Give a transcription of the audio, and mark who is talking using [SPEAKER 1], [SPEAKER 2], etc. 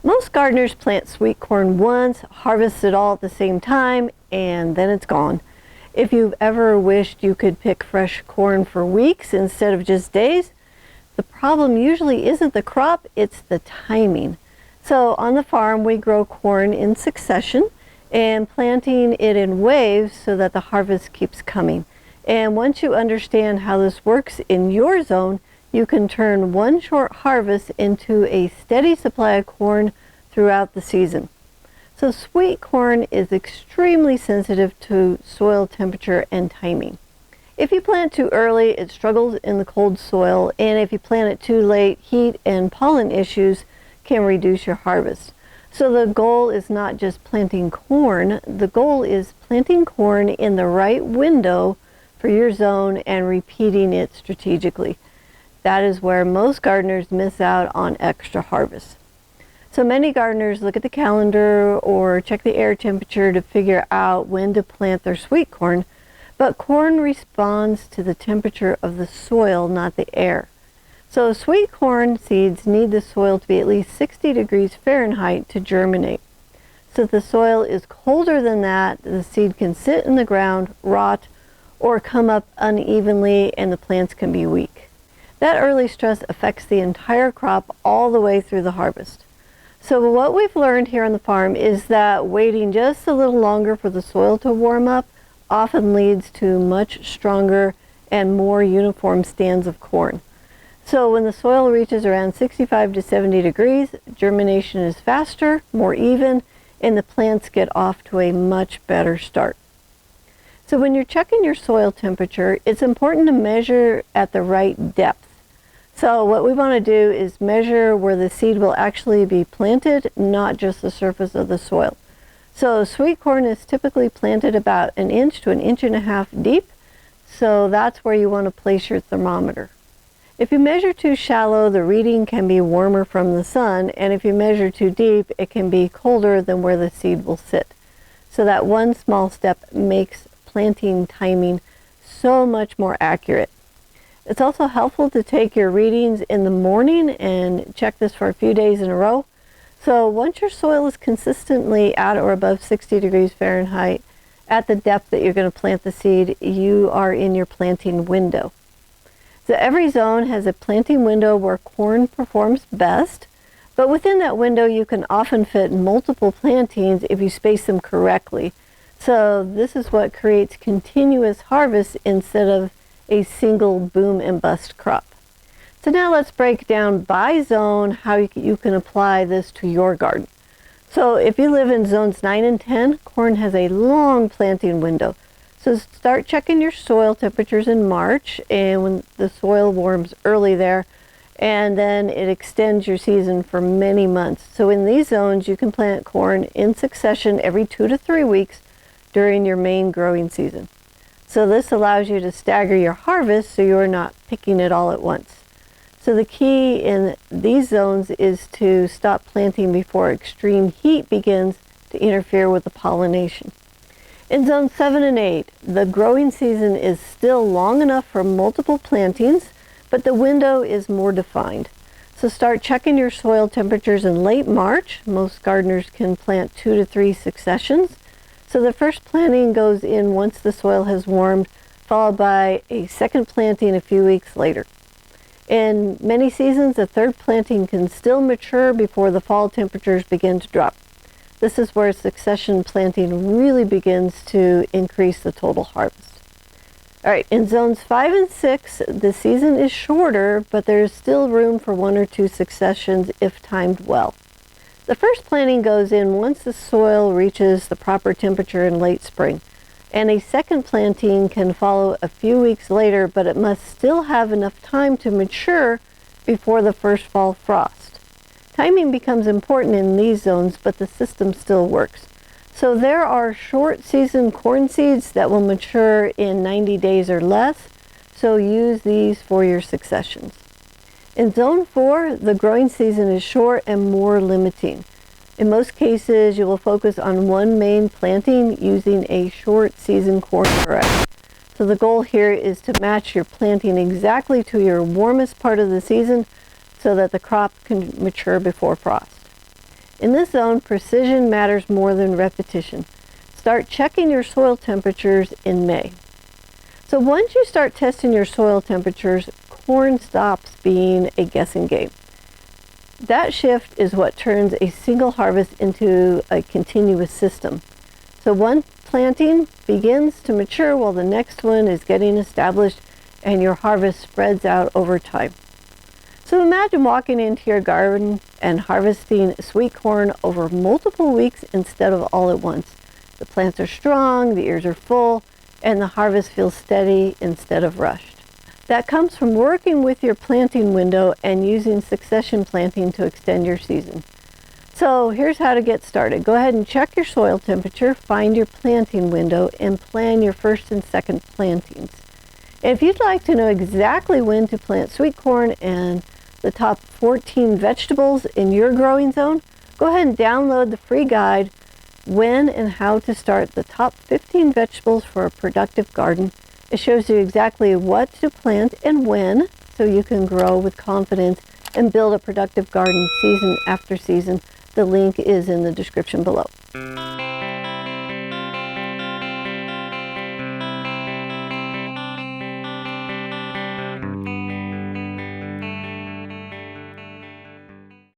[SPEAKER 1] Most gardeners plant sweet corn once, harvest it all at the same time, and then it's gone. If you've ever wished you could pick fresh corn for weeks instead of just days, the problem usually isn't the crop, it's the timing. So on the farm, we grow corn in succession and planting it in waves so that the harvest keeps coming. And once you understand how this works in your zone, you can turn one short harvest into a steady supply of corn throughout the season. So sweet corn is extremely sensitive to soil temperature and timing. If you plant too early, it struggles in the cold soil, and if you plant it too late, heat and pollen issues can reduce your harvest. So the goal is not just planting corn, the goal is planting corn in the right window for your zone and repeating it strategically. That is where most gardeners miss out on extra harvests. So many gardeners look at the calendar or check the air temperature to figure out when to plant their sweet corn, but corn responds to the temperature of the soil, not the air. So sweet corn seeds need the soil to be at least 60 degrees Fahrenheit to germinate. So if the soil is colder than that, the seed can sit in the ground, rot, or come up unevenly, and the plants can be weak. That early stress affects the entire crop all the way through the harvest. So what we've learned here on the farm is that waiting just a little longer for the soil to warm up often leads to much stronger and more uniform stands of corn. So when the soil reaches around 65 to 70 degrees, germination is faster, more even, and the plants get off to a much better start. So when you're checking your soil temperature, it's important to measure at the right depth. So what we want to do is measure where the seed will actually be planted, not just the surface of the soil. So sweet corn is typically planted about 1 inch to 1.5 inches deep. So that's where you want to place your thermometer. If you measure too shallow, the reading can be warmer from the sun, and if you measure too deep, it can be colder than where the seed will sit. So that one small step makes planting timing so much more accurate. It's also helpful to take your readings in the morning and check this for a few days in a row. So once your soil is consistently at or above 60 degrees Fahrenheit at the depth that you're going to plant the seed, you are in your planting window. So every zone has a planting window where corn performs best, but within that window you can often fit multiple plantings if you space them correctly. So this is what creates continuous harvest instead of a single boom and bust crop. So now let's break down by zone how you can apply this to your garden. So if you live in zones 9 and 10, corn has a long planting window. So start checking your soil temperatures in March, and when the soil warms early there, and then it extends your season for many months. So in these zones, you can plant corn in succession every 2 to 3 weeks during your main growing season. So this allows you to stagger your harvest so you're not picking it all at once. So the key in these zones is to stop planting before extreme heat begins to interfere with the pollination. In zone 7 and 8, the growing season is still long enough for multiple plantings, but the window is more defined. So start checking your soil temperatures in late March. Most gardeners can plant 2 to 3 successions. So the first planting goes in once the soil has warmed, followed by a second planting a few weeks later. In many seasons, a third planting can still mature before the fall temperatures begin to drop. This is where succession planting really begins to increase the total harvest. All right, in zones 5 and 6, the season is shorter, but there's still room for 1 or 2 successions if timed well. The first planting goes in once the soil reaches the proper temperature in late spring, and a second planting can follow a few weeks later, but it must still have enough time to mature before the first fall frost. Timing becomes important in these zones, but the system still works. So there are short season corn seeds that will mature in 90 days or less, so use these for your successions. In zone 4, the growing season is short and more limiting. In most cases, you will focus on one main planting using a short season corn variety. So the goal here is to match your planting exactly to your warmest part of the season so that the crop can mature before frost. In this zone, precision matters more than repetition. Start checking your soil temperatures in May. So once you start testing your soil temperatures, corn stops being a guessing game. That shift is what turns a single harvest into a continuous system. So one planting begins to mature while the next one is getting established, and your harvest spreads out over time. So imagine walking into your garden and harvesting sweet corn over multiple weeks instead of all at once. The plants are strong, the ears are full, and the harvest feels steady instead of rushed. That comes from working with your planting window and using succession planting to extend your season. So here's how to get started. Go ahead and check your soil temperature, find your planting window, and plan your first and second plantings. If you'd like to know exactly when to plant sweet corn and the top 14 vegetables in your growing zone, go ahead and download the free guide, When and How to Start the Top 15 Vegetables for a Productive Garden. It shows you exactly what to plant and when, so you can grow with confidence and build a productive garden season after season. The link is in the description below.